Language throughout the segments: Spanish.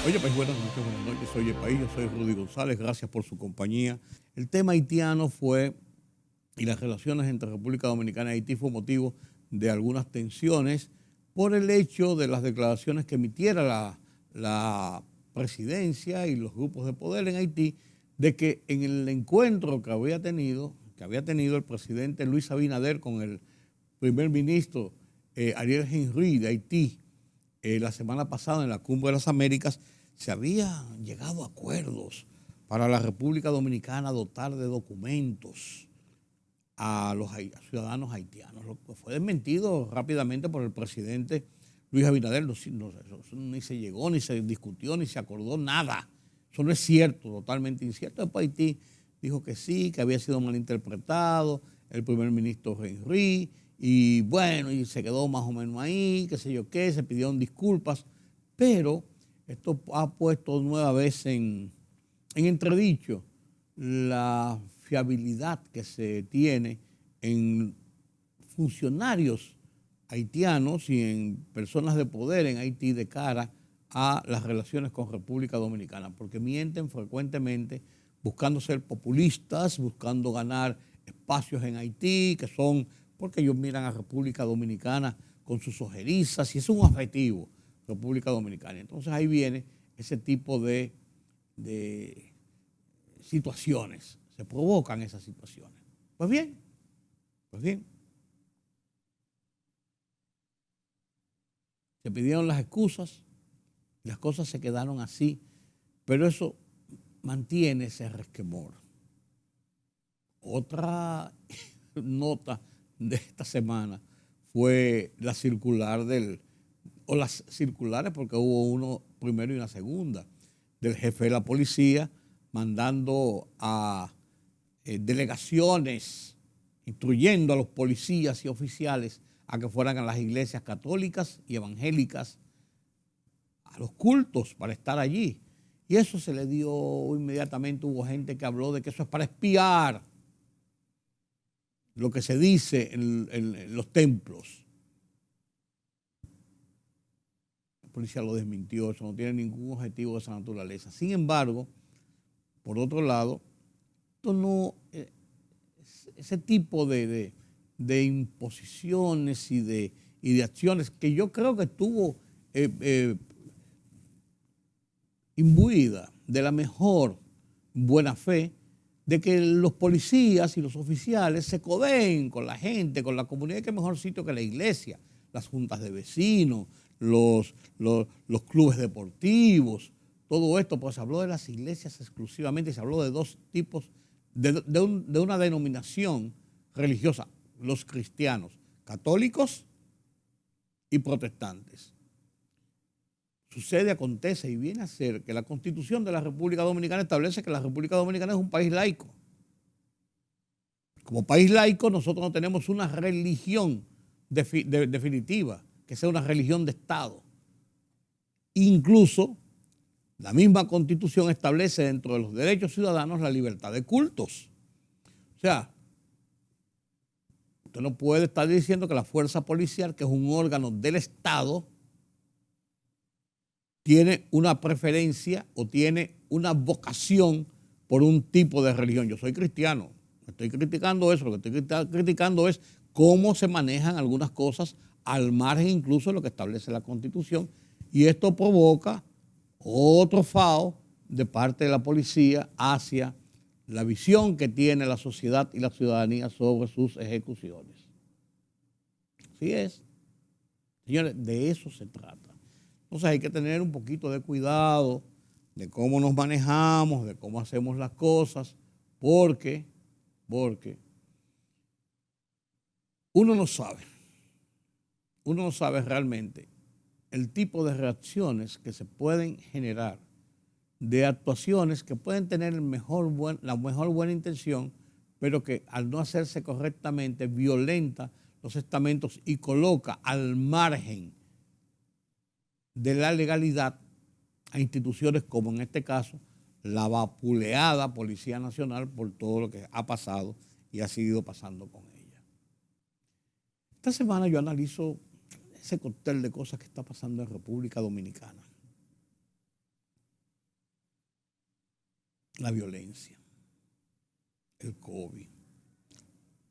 Oye, País, buenas noches, oye, País, yo soy Rudy González, gracias por su compañía. El tema haitiano fue, y las relaciones entre República Dominicana y Haití fue motivo de algunas tensiones por el hecho de las declaraciones que emitiera la presidencia y los grupos de poder en Haití, de que en el encuentro que había tenido el presidente Luis Abinader con el primer ministro Ariel Henry de Haití, la semana pasada en la Cumbre de las Américas, se había llegado a acuerdos para la República Dominicana dotar de documentos a los ciudadanos haitianos. Lo que fue desmentido rápidamente por el presidente Luis Abinader. Eso ni se llegó, ni se discutió, ni se acordó nada. Eso no es cierto, totalmente incierto. Después Haití dijo que sí, que había sido malinterpretado el primer ministro Henry, y bueno, y se quedó más o menos ahí, qué sé yo qué, se pidieron disculpas, pero esto ha puesto nueva vez en entredicho la fiabilidad que se tiene en funcionarios haitianos y en personas de poder en Haití de cara a las relaciones con República Dominicana, porque mienten frecuentemente buscando ser populistas, buscando ganar espacios en Haití, que son porque ellos miran a República Dominicana con sus ojerizas y es un objetivo, República Dominicana. Entonces ahí viene ese tipo de situaciones, se provocan esas situaciones. Pues bien, pues bien, se pidieron las excusas, las cosas se quedaron así, pero eso mantiene ese resquemor. Otra nota de esta semana fue la circular o las circulares, porque hubo uno primero y una segunda, del jefe de la policía mandando a delegaciones, instruyendo a los policías y oficiales a que fueran a las iglesias católicas y evangélicas, a los cultos para estar allí. Y eso se le dio inmediatamente, hubo gente que habló de que eso es para espiar lo que se dice en los templos. La policía lo desmintió, eso no tiene ningún objetivo de esa naturaleza. Sin embargo, por otro lado, esto no, ese tipo de imposiciones y de acciones que yo creo que estuvo imbuida de la mejor buena fe de que los policías y los oficiales se codeen con la gente, con la comunidad, que mejor sitio que la iglesia, las juntas de vecinos, los clubes deportivos, todo esto, pues se habló de las iglesias exclusivamente, se habló de dos tipos, de una denominación religiosa, los cristianos, católicos y protestantes. Sucede, acontece y viene a ser que la Constitución de la República Dominicana establece que la República Dominicana es un país laico. Como país laico, nosotros no tenemos una religión definitiva, que sea una religión de Estado. Incluso la misma Constitución establece dentro de los derechos ciudadanos la libertad de cultos. O sea, usted no puede estar diciendo que la fuerza policial, que es un órgano del Estado, tiene una preferencia o tiene una vocación por un tipo de religión. Yo soy cristiano, no estoy criticando eso, lo que estoy criticando es cómo se manejan algunas cosas al margen incluso de lo que establece la Constitución, y esto provoca otro FAO de parte de la policía hacia la visión que tiene la sociedad y la ciudadanía sobre sus ejecuciones. Así es. Señores, de eso se trata. Entonces hay que tener un poquito de cuidado de cómo nos manejamos, de cómo hacemos las cosas, porque uno no sabe realmente el tipo de reacciones que se pueden generar, de actuaciones que pueden tener la mejor buena intención, pero que al no hacerse correctamente violenta los estamentos y coloca al margen de la legalidad a instituciones como en este caso la vapuleada Policía Nacional por todo lo que ha pasado y ha seguido pasando con ella. Esta semana yo analizo ese cóctel de cosas que está pasando en República Dominicana. la violencia, el COVID,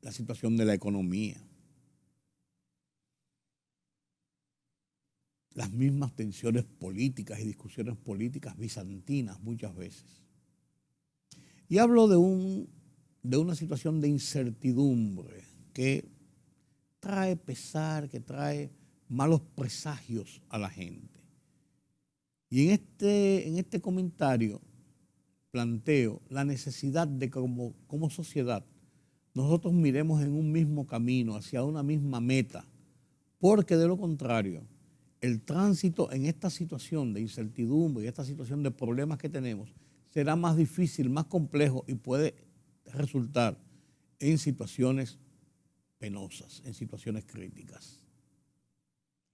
la situación de la economía, las mismas tensiones políticas y discusiones políticas bizantinas muchas veces. Y hablo de una situación de incertidumbre que trae pesar, que trae malos presagios a la gente. Y en este comentario planteo la necesidad de que como sociedad nosotros miremos en un mismo camino, hacia una misma meta, porque de lo contrario, el tránsito en esta situación de incertidumbre y esta situación de problemas que tenemos será más difícil, más complejo y puede resultar en situaciones penosas, en situaciones críticas.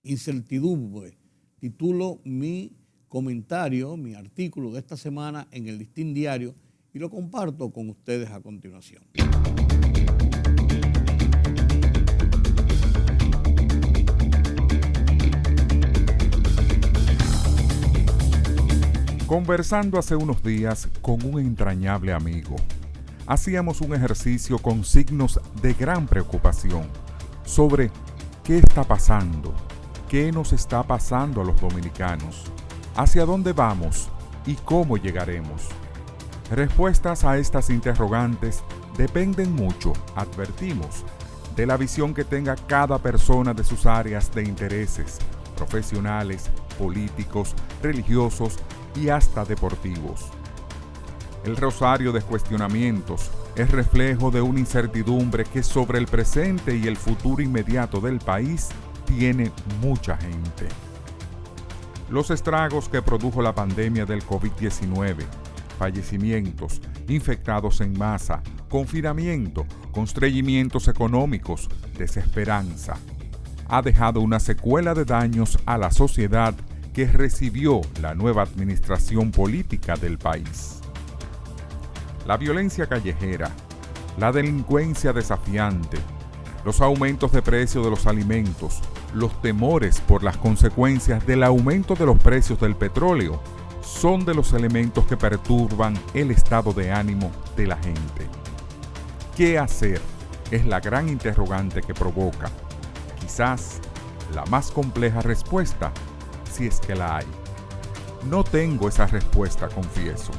Incertidumbre. Titulo mi comentario, mi artículo de esta semana en el Listín Diario y lo comparto con ustedes a continuación. Conversando hace unos días con un entrañable amigo, hacíamos un ejercicio con signos de gran preocupación sobre qué está pasando, qué nos está pasando a los dominicanos, hacia dónde vamos y cómo llegaremos. Respuestas a estas interrogantes dependen mucho, advertimos, de la visión que tenga cada persona de sus áreas de intereses, profesionales, políticos, religiosos y hasta deportivos. El rosario de cuestionamientos es reflejo de una incertidumbre que sobre el presente y el futuro inmediato del país tiene mucha gente. Los estragos que produjo la pandemia del COVID-19, fallecimientos, infectados en masa, confinamiento, constreñimientos económicos, desesperanza, ha dejado una secuela de daños a la sociedad que recibió la nueva administración política del país. La violencia callejera, la delincuencia desafiante, los aumentos de precio de los alimentos, los temores por las consecuencias del aumento de los precios del petróleo, son de los elementos que perturban el estado de ánimo de la gente. ¿Qué hacer? Es la gran interrogante que provoca, quizás, la más compleja respuesta, si es que la hay. No tengo esa respuesta, confieso.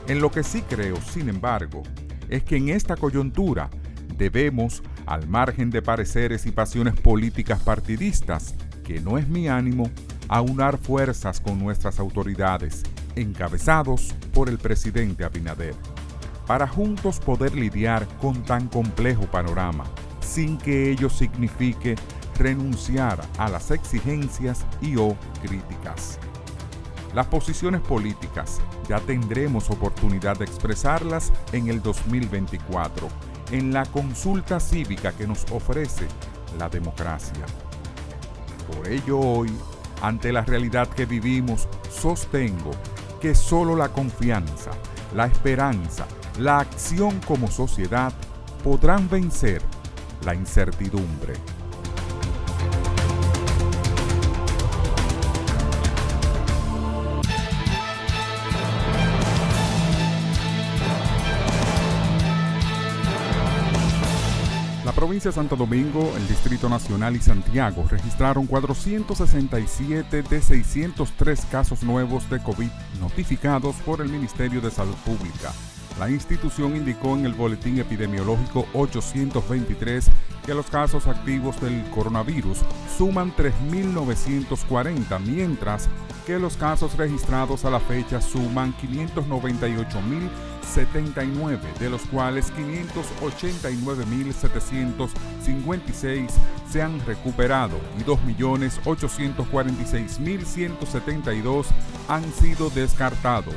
En lo que sí creo, sin embargo, es que en esta coyuntura debemos, al margen de pareceres y pasiones políticas partidistas, que no es mi ánimo, aunar fuerzas con nuestras autoridades, encabezados por el presidente Abinader, para juntos poder lidiar con tan complejo panorama, sin que ello signifique renunciar a las exigencias y/o críticas. Las posiciones políticas ya tendremos oportunidad de expresarlas en el 2024, en la consulta cívica que nos ofrece la democracia. Por ello hoy, ante la realidad que vivimos, sostengo que solo la confianza, la esperanza, la acción como sociedad podrán vencer la incertidumbre. La provincia de Santo Domingo, el Distrito Nacional y Santiago registraron 467 de 603 casos nuevos de COVID notificados por el Ministerio de Salud Pública. La institución indicó en el boletín epidemiológico 823 que los casos activos del coronavirus suman 3.940, mientras que los casos registrados a la fecha suman 598.079, de los cuales 589.756 se han recuperado y 2.846.172 han sido descartados.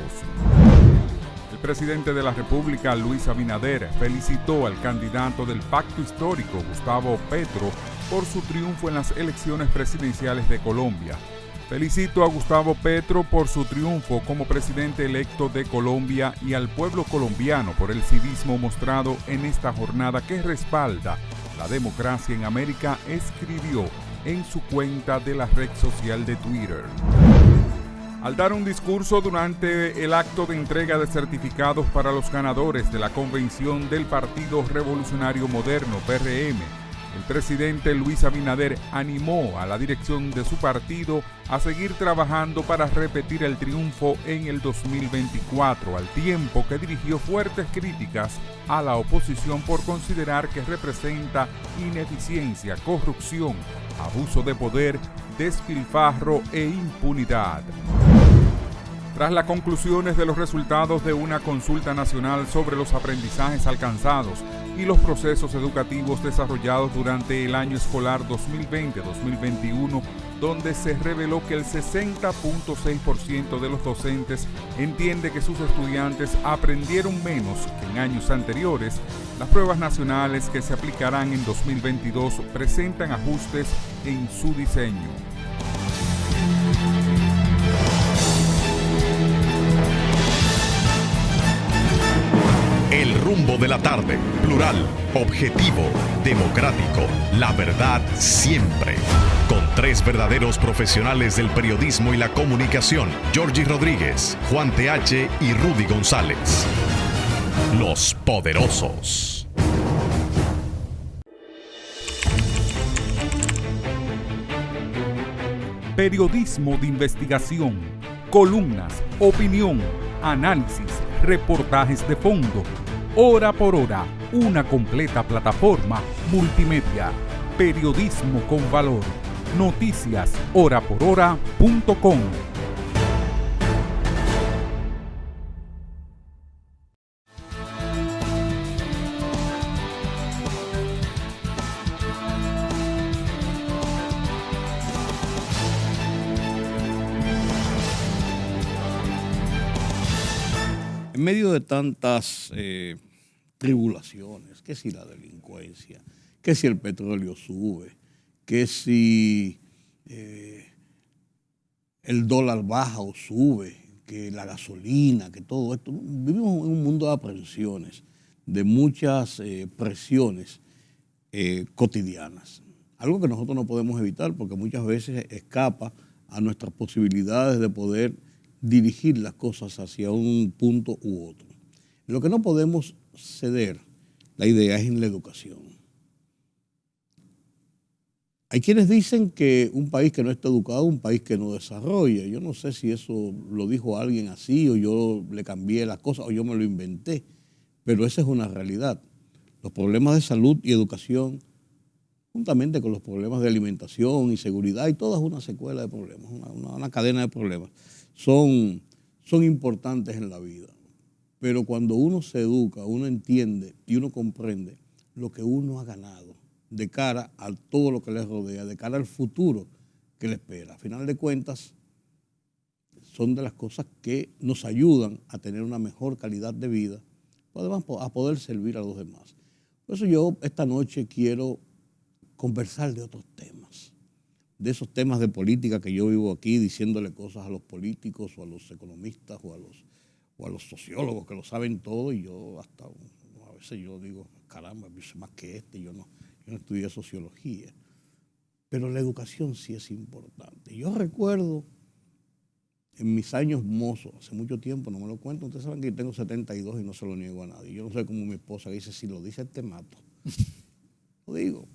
El presidente de la República, Luis Abinader, felicitó al candidato del Pacto Histórico, Gustavo Petro, por su triunfo en las elecciones presidenciales de Colombia. Felicito a Gustavo Petro por su triunfo como presidente electo de Colombia y al pueblo colombiano por el civismo mostrado en esta jornada que respalda la democracia en América, escribió en su cuenta de la red social de Twitter. Al dar un discurso durante el acto de entrega de certificados para los ganadores de la convención del Partido Revolucionario Moderno, PRM, el presidente Luis Abinader animó a la dirección de su partido a seguir trabajando para repetir el triunfo en el 2024, al tiempo que dirigió fuertes críticas a la oposición por considerar que representa ineficiencia, corrupción, abuso de poder, despilfarro e impunidad. Tras las conclusiones de los resultados de una consulta nacional sobre los aprendizajes alcanzados y los procesos educativos desarrollados durante el año escolar 2020-2021, donde se reveló que el 60.6% de los docentes entiende que sus estudiantes aprendieron menos que en años anteriores, las pruebas nacionales que se aplicarán en 2022 presentan ajustes en su diseño. El rumbo de la tarde, plural, objetivo, democrático, la verdad siempre. Con tres verdaderos profesionales del periodismo y la comunicación, Georgie Rodríguez, Juan TH y Rudy González. Los Poderosos. Periodismo de investigación, columnas, opinión, análisis, reportajes de fondo. Hora por hora, una completa plataforma multimedia. Periodismo con valor. Noticias horaporhora.com. En medio de tantas tribulaciones, que si la delincuencia, que si el petróleo sube, que si el dólar baja o sube, que la gasolina, que todo esto, vivimos en un mundo de aprensiones, de muchas presiones cotidianas. Algo que nosotros no podemos evitar porque muchas veces escapa a nuestras posibilidades de poder dirigir las cosas hacia un punto u otro. Lo que no podemos ceder, la idea es en la educación. Hay quienes dicen que un país que no está educado es un país que no desarrolla. Yo no sé si eso lo dijo alguien así o yo le cambié las cosas o yo me lo inventé, pero esa es una realidad. Los problemas de salud y educación, juntamente con los problemas de alimentación y seguridad, y toda una secuela de problemas, una cadena de problemas, son importantes en la vida. Pero cuando uno se educa, uno entiende y uno comprende lo que uno ha ganado de cara a todo lo que le rodea, de cara al futuro que le espera. A final de cuentas, son de las cosas que nos ayudan a tener una mejor calidad de vida, además a poder servir a los demás. Por eso yo esta noche quiero conversar de otros temas, de esos temas de política que yo vivo aquí diciéndole cosas a los políticos o a los economistas o a los sociólogos que lo saben todo, y yo hasta a veces yo digo, caramba, yo sé más que yo no estudié sociología. Pero la educación sí es importante. Yo recuerdo en mis años mozos, hace mucho tiempo, no me lo cuento, ustedes saben que yo tengo 72 y no se lo niego a nadie. Yo no soy como mi esposa que dice, si lo dice te mato. Lo digo.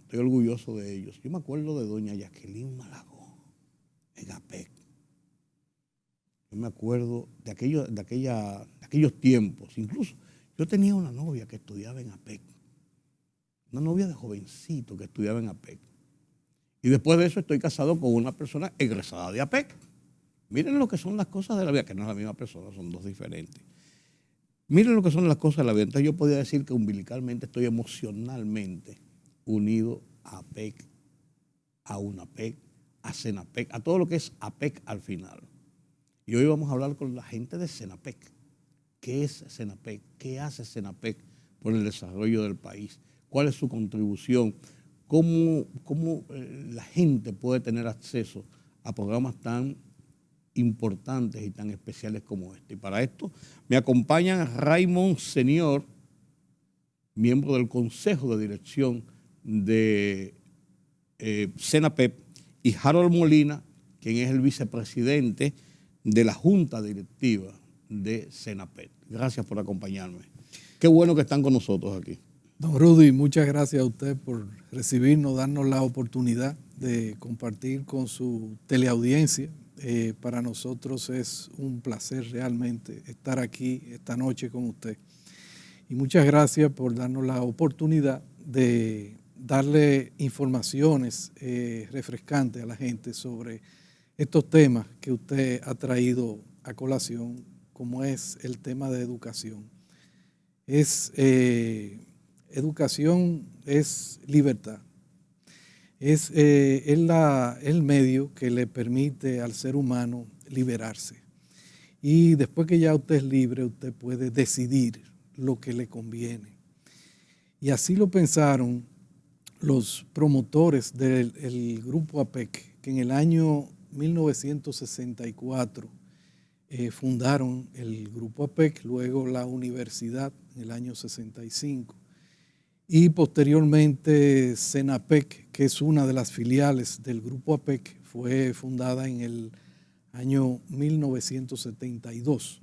Estoy orgulloso de ellos. Yo me acuerdo de doña Jacqueline Malagón en APEC. Yo me acuerdo de aquellos tiempos. Incluso yo tenía una novia que estudiaba en APEC. Una novia de jovencito que estudiaba en APEC. Y después de eso estoy casado con una persona egresada de APEC. Miren lo que son las cosas de la vida, que no es la misma persona, son dos diferentes. Miren lo que son las cosas de la vida. Entonces yo podía decir que umbilicalmente estoy emocionalmente unido a APEC, a UNAPEC, a CENAPEC, a todo lo que es APEC al final. Y hoy vamos a hablar con la gente de CENAPEC. ¿Qué es CENAPEC? ¿Qué hace CENAPEC por el desarrollo del país? ¿Cuál es su contribución? ¿Cómo la gente puede tener acceso a programas tan importantes y tan especiales como este? Y para esto me acompañan Raymond Senior, miembro del Consejo de Dirección de CENAPEC, y Harold Molina, quien es el vicepresidente de la Junta Directiva de Senapec. Gracias por acompañarme. Qué bueno que están con nosotros aquí. Don Rudy, muchas gracias a usted por recibirnos, darnos la oportunidad de compartir con su teleaudiencia. Para nosotros es un placer realmente estar aquí esta noche con usted. Y muchas gracias por darnos la oportunidad de darle informaciones refrescantes a la gente sobre estos temas que usted ha traído a colación, como es el tema de educación. Educación es libertad. Es el medio que le permite al ser humano liberarse. Y después que ya usted es libre, usted puede decidir lo que le conviene. Y así lo pensaron los promotores del Grupo APEC, que en el año 1964 fundaron el Grupo APEC, luego la universidad en el año 65. Y posteriormente Senapec, que es una de las filiales del Grupo APEC, fue fundada en el año 1972,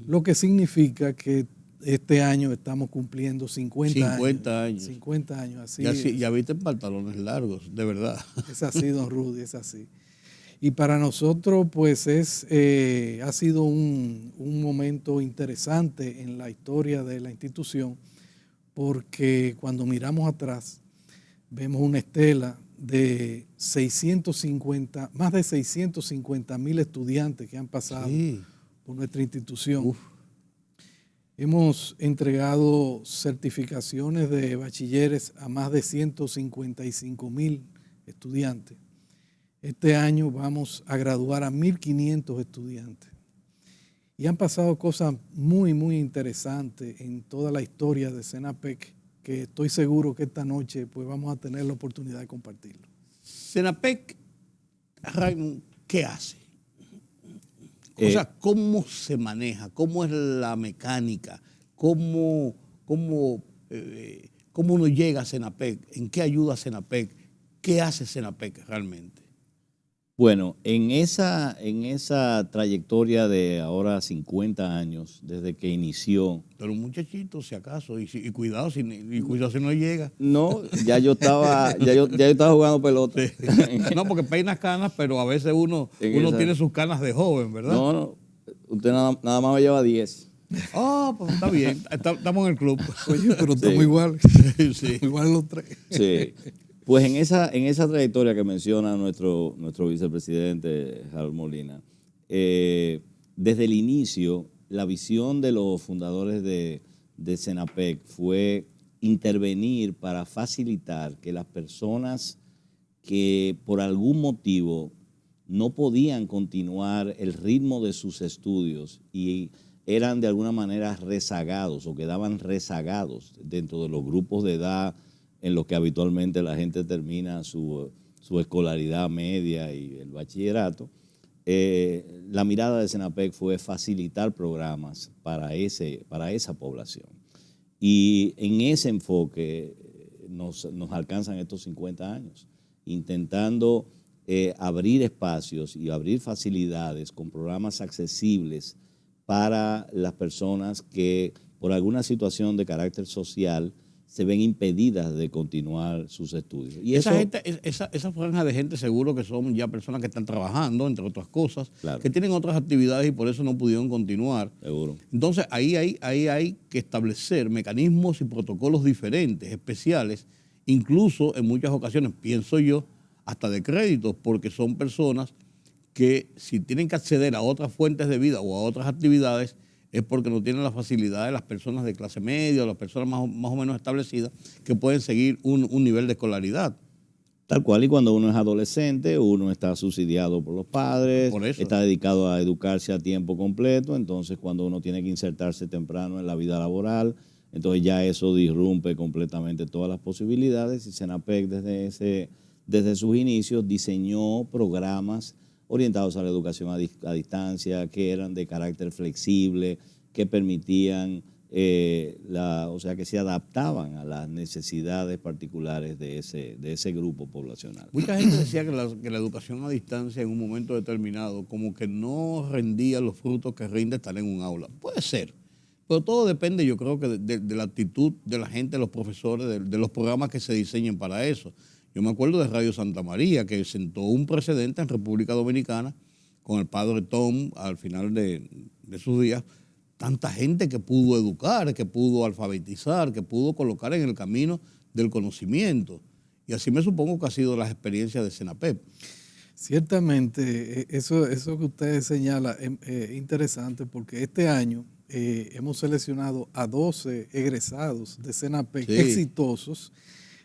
lo que significa que este año estamos cumpliendo 50 años. 50 años, así. Ya viste pantalones largos, de verdad. Es así, don Rudy, es así. Y para nosotros, pues, ha sido un momento interesante en la historia de la institución, porque cuando miramos atrás, vemos una estela de más de 650,000 estudiantes que han pasado por nuestra institución. Hemos entregado certificaciones de bachilleres a más de 155,000 estudiantes. Este año vamos a graduar a 1,500 estudiantes. Y han pasado cosas muy, muy interesantes en toda la historia de Senapec, que estoy seguro que esta noche pues, vamos a tener la oportunidad de compartirlo. Senapec, Raymond, ¿qué hace? O sea, ¿cómo se maneja? ¿Cómo es la mecánica? ¿Cómo uno llega a Senapec? ¿En qué ayuda Senapec? ¿Qué hace Senapec realmente? Bueno, en esa trayectoria de ahora 50 años, desde que inició... Pero un muchachito, si acaso, y cuidado si no llega. No, ya yo estaba jugando pelota. Sí. No, porque peinas canas, pero a veces uno tiene sus canas de joven, ¿verdad? No, usted nada más me lleva 10. Pues está bien, estamos en el club. Oye, pero estamos igual. Sí. Igual los tres. Sí. Pues en esa trayectoria que menciona nuestro vicepresidente Harold Molina, desde el inicio, la visión de los fundadores de Senapec fue intervenir para facilitar que las personas que por algún motivo no podían continuar el ritmo de sus estudios y eran de alguna manera rezagados o quedaban rezagados dentro de los grupos de edad en los que habitualmente la gente termina su escolaridad media y el bachillerato, la mirada de Senapec fue facilitar programas para esa población. Y en ese enfoque nos alcanzan estos 50 años, intentando abrir espacios y abrir facilidades con programas accesibles para las personas que por alguna situación de carácter social se ven impedidas de continuar sus estudios. Y esa franja de gente seguro que son ya personas que están trabajando, entre otras cosas, claro, que tienen otras actividades y por eso no pudieron continuar. Seguro. Entonces ahí hay que establecer mecanismos y protocolos diferentes, especiales, incluso en muchas ocasiones, pienso yo, hasta de créditos, porque son personas que si tienen que acceder a otras fuentes de vida o a otras actividades, es porque no tienen la facilidad de las personas de clase media o las personas más o menos establecidas que pueden seguir un nivel de escolaridad. Tal cual, y cuando uno es adolescente, uno está subsidiado por los padres, está dedicado a educarse a tiempo completo, entonces cuando uno tiene que insertarse temprano en la vida laboral, entonces ya eso disrumpe completamente todas las posibilidades y Senapec desde sus inicios diseñó programas orientados a la educación a distancia, que eran de carácter flexible, que permitían o sea, que se adaptaban a las necesidades particulares de ese grupo poblacional. Mucha gente decía que la educación a distancia en un momento determinado como que no rendía los frutos que rinde estar en un aula. Puede ser, pero todo depende, yo creo que de la actitud de la gente, de los profesores, de los programas que se diseñen para eso. Yo me acuerdo de Radio Santa María, que sentó un precedente en República Dominicana con el padre Tom al final de sus días. Tanta gente que pudo educar, que pudo alfabetizar, que pudo colocar en el camino del conocimiento. Y así me supongo que ha sido las experiencias de Senapep. Ciertamente, eso que usted señala es interesante porque este año hemos seleccionado a 12 egresados de Senapep exitosos,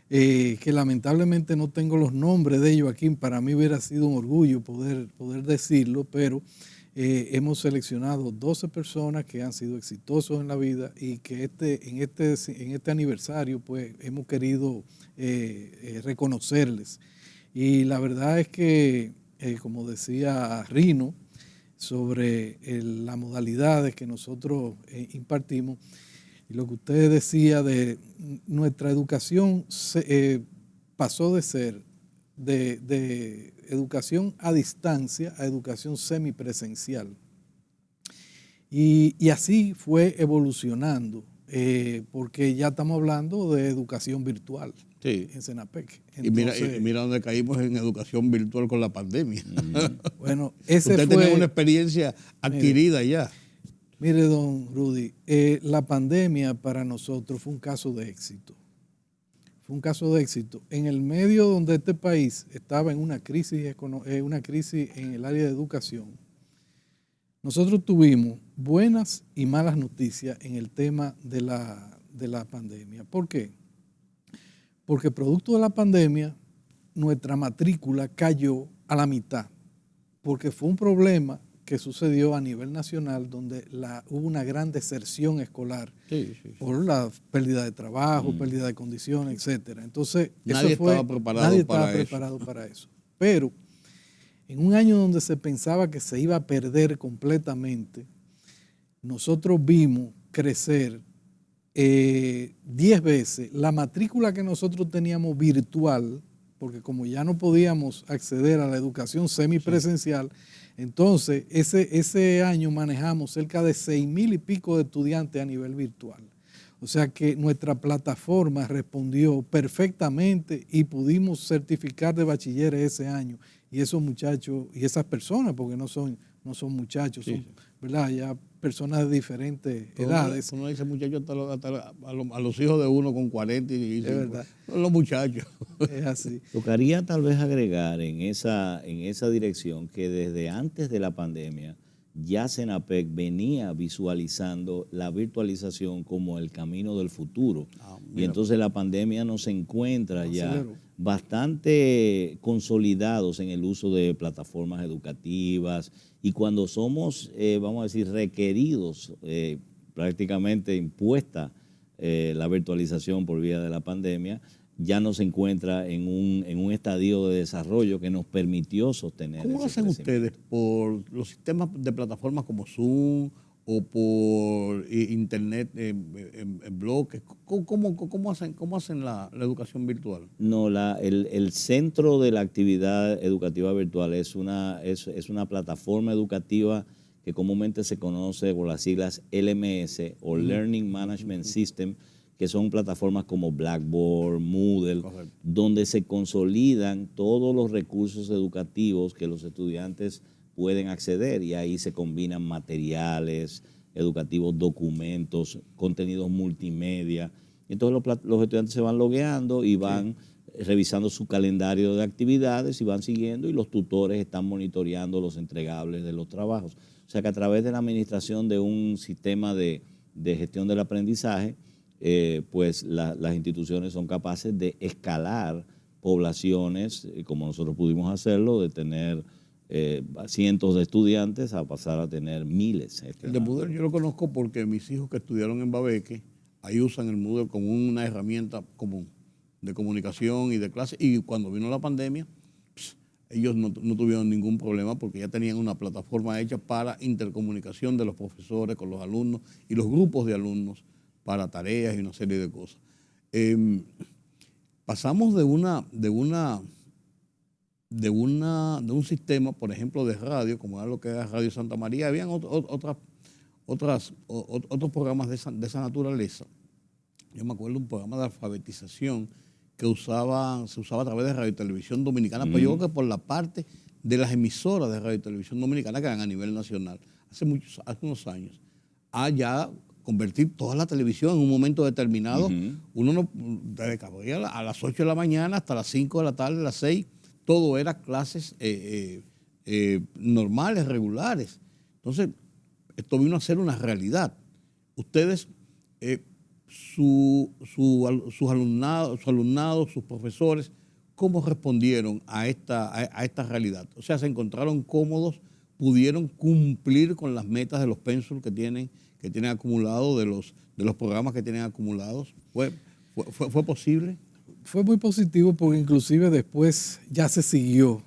que lamentablemente no tengo los nombres de ellos aquí. Para mí hubiera sido un orgullo poder decirlo, pero hemos seleccionado 12 personas que han sido exitosos en la vida y que en este aniversario pues hemos querido reconocerles. Y la verdad es que, como decía Rino, sobre las modalidades que nosotros impartimos, y lo que usted decía de nuestra educación pasó de ser de educación a distancia a educación semipresencial. Y así fue evolucionando, porque ya estamos hablando de educación virtual en Senapec. Entonces, y mira dónde caímos en educación virtual con la pandemia. Bueno, usted tenía una experiencia adquirida ya. Mire, don Rudy, la pandemia para nosotros fue un caso de éxito. Fue un caso de éxito. En el medio donde este país estaba en una crisis en el área de educación, nosotros tuvimos buenas y malas noticias en el tema de la pandemia. ¿Por qué? Porque producto de la pandemia, nuestra matrícula cayó a la mitad, porque fue un problema que sucedió a nivel nacional donde hubo una gran deserción escolar por la pérdida de trabajo, pérdida de condiciones, etcétera. Entonces, nadie estaba preparado para eso. Pero en un año donde se pensaba que se iba a perder completamente, nosotros vimos crecer 10 veces la matrícula que nosotros teníamos virtual, porque como ya no podíamos acceder a la educación semipresencial, entonces ese año manejamos cerca de 6,000 y pico de estudiantes a nivel virtual. O sea que nuestra plataforma respondió perfectamente y pudimos certificar de bachilleres ese año. Y esos muchachos y esas personas, porque no son muchachos, son, ¿verdad? Ya personas de diferentes edades. Uno dice muchachos hasta a los hijos de uno con 40 y es verdad. Son los muchachos. Es así. Tocaría tal vez agregar en esa dirección que desde antes de la pandemia ya Senapec venía visualizando la virtualización como el camino del futuro. Y entonces la pandemia nos encuentra ya bastante consolidados en el uso de plataformas educativas, y cuando somos, vamos a decir, requeridos, prácticamente impuesta la virtualización por vía de la pandemia, ya nos encuentra en un estadio de desarrollo que nos permitió sostener. ¿Cómo lo hacen ustedes? ¿Por los sistemas de plataformas como Zoom o por internet en bloques? ¿Cómo hacen la educación virtual? No, el centro de la actividad educativa virtual es una plataforma educativa que comúnmente se conoce por las siglas LMS o Learning Management System, que son plataformas como Blackboard, Moodle, donde se consolidan todos los recursos educativos que los estudiantes pueden acceder, y ahí se combinan materiales educativos, documentos, contenidos multimedia. Entonces los estudiantes se van logueando y van revisando su calendario de actividades y van siguiendo, y los tutores están monitoreando los entregables de los trabajos. O sea que a través de la administración de un sistema de gestión del aprendizaje, pues las instituciones son capaces de escalar poblaciones, como nosotros pudimos hacerlo, de tener cientos de estudiantes a pasar a tener miles. El de Moodle yo lo conozco porque mis hijos que estudiaron en Babeque, ahí usan el Moodle como una herramienta común de comunicación y de clase, y cuando vino la pandemia, ellos no tuvieron ningún problema porque ya tenían una plataforma hecha para intercomunicación de los profesores con los alumnos y los grupos de alumnos para tareas y una serie de cosas. Pasamos de un sistema, por ejemplo, de radio, como era lo que era Radio Santa María. Habían otros programas de esa naturaleza. Yo me acuerdo de un programa de alfabetización que se usaba a través de Radio y Televisión Dominicana, pero yo creo que por la parte de las emisoras de Radio y Televisión Dominicana que eran a nivel nacional, hace unos años, a ya convertir toda la televisión en un momento determinado. Uno no, desde que a las 8 de la mañana hasta las 5 de la tarde, a las 6, todo era clases normales, regulares. Entonces, esto vino a ser una realidad. Ustedes, sus alumnados, sus profesores, ¿cómo respondieron a esta realidad? O sea, ¿se encontraron cómodos? ¿Pudieron cumplir con las metas de los pénsulos que tienen acumulados, de los programas que tienen acumulados? ¿Fue posible? Fue muy positivo porque inclusive después ya se siguió,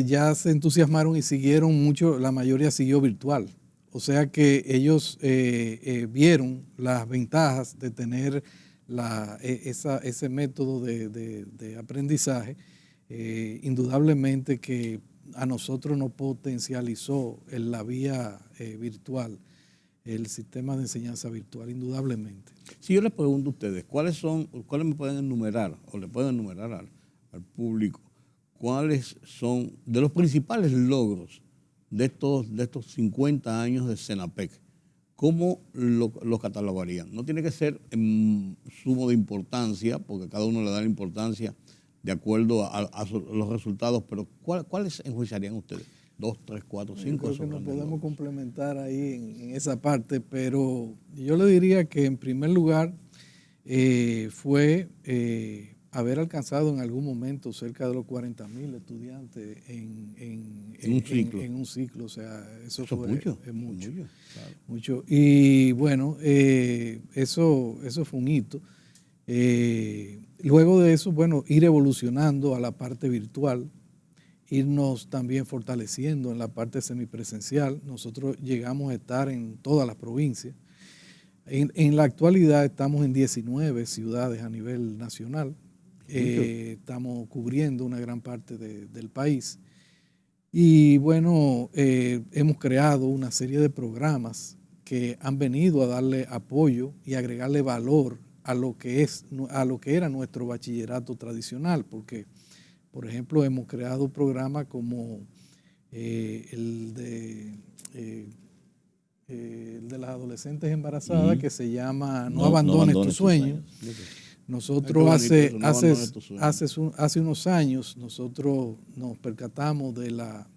ya se entusiasmaron y siguieron mucho, la mayoría siguió virtual. O sea que ellos vieron las ventajas de tener ese método de aprendizaje. Indudablemente que a nosotros nos potencializó en la vía virtual, el sistema de enseñanza virtual, indudablemente. Si yo les pregunto a ustedes, ¿cuáles me pueden enumerar o le pueden enumerar al público cuáles son de los principales logros de estos 50 años de CENAPEC? ¿Cómo lo catalogarían? No tiene que ser en sumo de importancia, porque cada uno le da la importancia de acuerdo a los resultados, pero ¿cuáles enjuiciarían ustedes? 2, 3, 4, 5. Creo que nos podemos complementar ahí en esa parte, pero yo le diría que en primer lugar fue haber alcanzado en algún momento cerca de los 40,000 estudiantes en un ciclo. O sea, eso fue mucho. Claro. Mucho. Y bueno, eso fue un hito. Luego de eso, bueno, ir evolucionando a la parte virtual, irnos también fortaleciendo en la parte semipresencial. Nosotros llegamos a estar en todas las provincias. En la actualidad estamos en 19 ciudades a nivel nacional. Estamos cubriendo una gran parte del país. Y bueno, hemos creado una serie de programas que han venido a darle apoyo y agregarle valor a lo que era nuestro bachillerato tradicional, porque por ejemplo, hemos creado programas como el de las adolescentes embarazadas, que se llama No abandones tus sueños. Nosotros hace unos años nosotros nos percatamos de la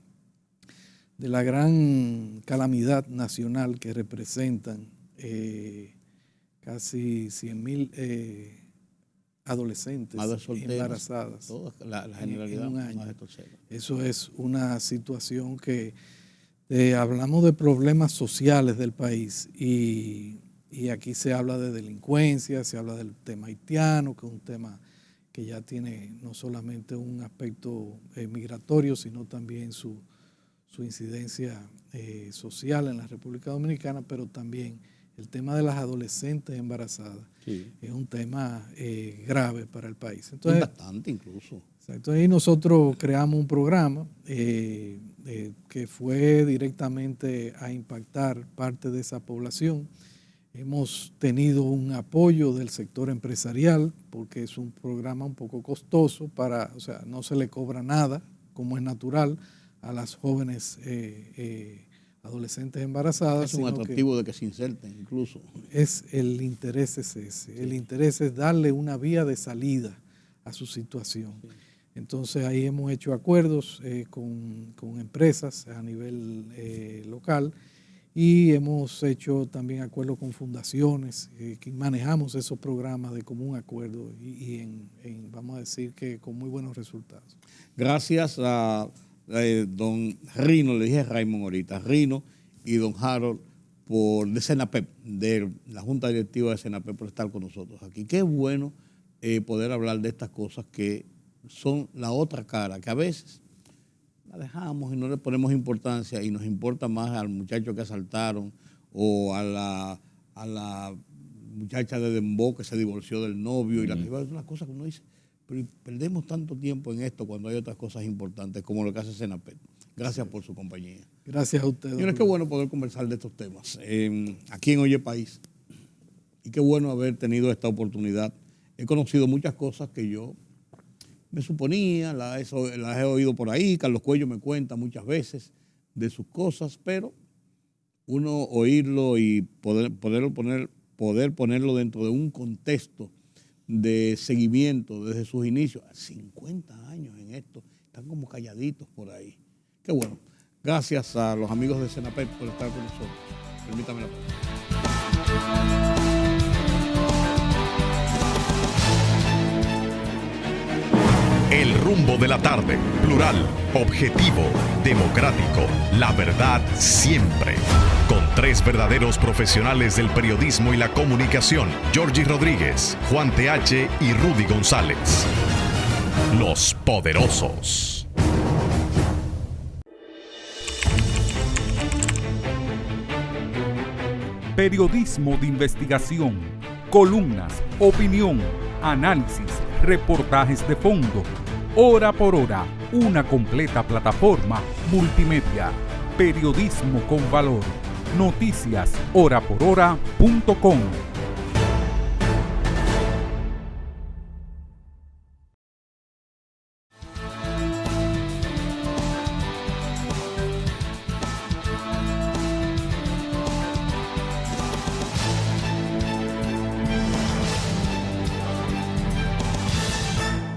gran calamidad nacional que representan casi 100,000 adolescentes embarazadas la generalidad, en un año. Eso es una situación que hablamos de problemas sociales del país y aquí se habla de delincuencia, se habla del tema haitiano, que es un tema que ya tiene no solamente un aspecto migratorio, sino también su incidencia social en la República Dominicana, pero también el tema de las adolescentes embarazadas es un tema grave para el país. Entonces, bastante incluso. Exacto. Ahí nosotros creamos un programa que fue directamente a impactar parte de esa población. Hemos tenido un apoyo del sector empresarial porque es un programa un poco costoso o sea, no se le cobra nada, como es natural, a las jóvenes adolescentes embarazadas. Es un atractivo de que se inserten incluso. El interés es ese. El interés es darle una vía de salida a su situación. Sí. Entonces ahí hemos hecho acuerdos con empresas a nivel local y hemos hecho también acuerdos con fundaciones que manejamos esos programas de común acuerdo y vamos a decir que con muy buenos resultados. Gracias a don Rino, le dije Raymond ahorita, Rino y don Harold de CENAPEP, de la Junta Directiva de CENAPEP, por estar con nosotros aquí. Qué bueno poder hablar de estas cosas que son la otra cara, que a veces la dejamos y no le ponemos importancia y nos importa más al muchacho que asaltaron o a la muchacha de Dembow que se divorció del novio y es una cosa que uno dice, pero perdemos tanto tiempo en esto cuando hay otras cosas importantes como lo que hace Senapet. Gracias por su compañía. Gracias a ustedes. Señores, qué bueno poder conversar de estos temas aquí en Oye País. Y qué bueno haber tenido esta oportunidad. He conocido muchas cosas que yo me suponía, las he oído por ahí. Carlos Cuello me cuenta muchas veces de sus cosas, pero uno oírlo y poder ponerlo dentro de un contexto de seguimiento desde sus inicios, 50 años en esto, están como calladitos por ahí. Qué bueno. Gracias a los amigos de Senapet por estar con nosotros. Permítame la palabra. El rumbo de la tarde, plural, objetivo, democrático, la verdad siempre. Con tres verdaderos profesionales del periodismo y la comunicación, Georgie Rodríguez, Juan TH y Rudy González. Los poderosos. Periodismo de investigación, columnas, opinión, análisis, reportajes de fondo. Hora por hora, una completa plataforma multimedia. Periodismo con valor. Noticias horaporhora.com.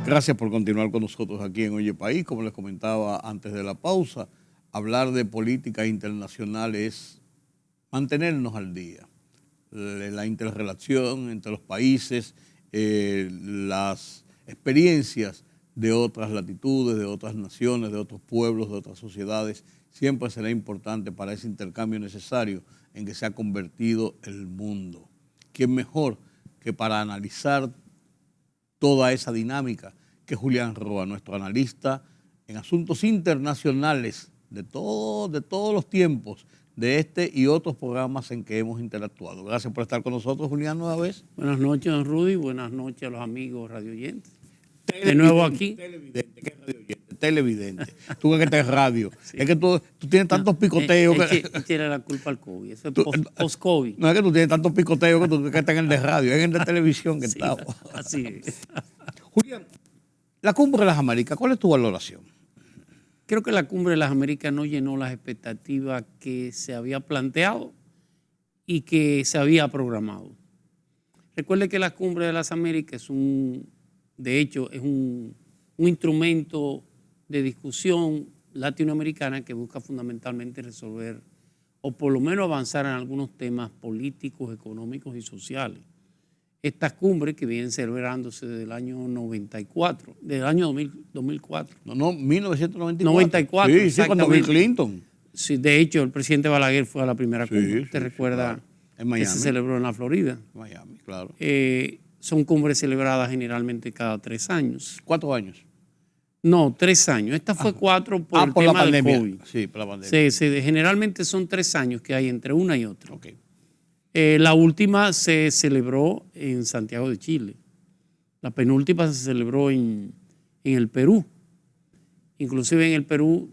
Gracias por continuar con nosotros aquí en Oye País. Como les comentaba antes de la pausa, hablar de política internacional es mantenernos al día. La interrelación entre los países, las experiencias de otras latitudes, de otras naciones, de otros pueblos, de otras sociedades, siempre será importante para ese intercambio necesario en que se ha convertido el mundo. ¿Quién mejor que para analizar toda esa dinámica que Julián Roa, nuestro analista en asuntos internacionales de todos los tiempos, de este y otros programas en que hemos interactuado? Gracias por estar con nosotros, Julián, nueva vez. Buenas noches, don Rudy. Buenas noches a los amigos radioyentes. De nuevo aquí. Televidente, ¿qué radioyente? Televidente. Tú que estás en radio. Sí. Es que tú tienes tantos picoteos. Tiene la culpa al COVID. Eso es post-COVID. No es que tú tienes tantos picoteos que tú que estás en el de radio, es en el de televisión que estamos. Así es. Julián, la Cumbre de las Américas, ¿cuál es tu valoración? Creo que la Cumbre de las Américas no llenó las expectativas que se había planteado y que se había programado. Recuerde que la Cumbre de las Américas es un instrumento de discusión latinoamericana que busca fundamentalmente resolver o por lo menos avanzar en algunos temas políticos, económicos y sociales. Estas cumbres que vienen celebrándose desde el año 94, del año 2004. No, 1994. 94, sí, cuando Bill Clinton. Sí, de hecho, el presidente Balaguer fue a la primera cumbre. ¿Te recuerda? Claro. En Miami. Que se celebró en la Florida. Miami, claro. Son cumbres celebradas generalmente cada 3 años. 4 años. No, 3 años. Esta fue 4 por el por tema la pandemia. del COVID. Sí, por la pandemia. Generalmente son 3 años que hay entre una y otra. Okay. La última se celebró en Santiago de Chile. La penúltima se celebró en el Perú. Inclusive en el Perú,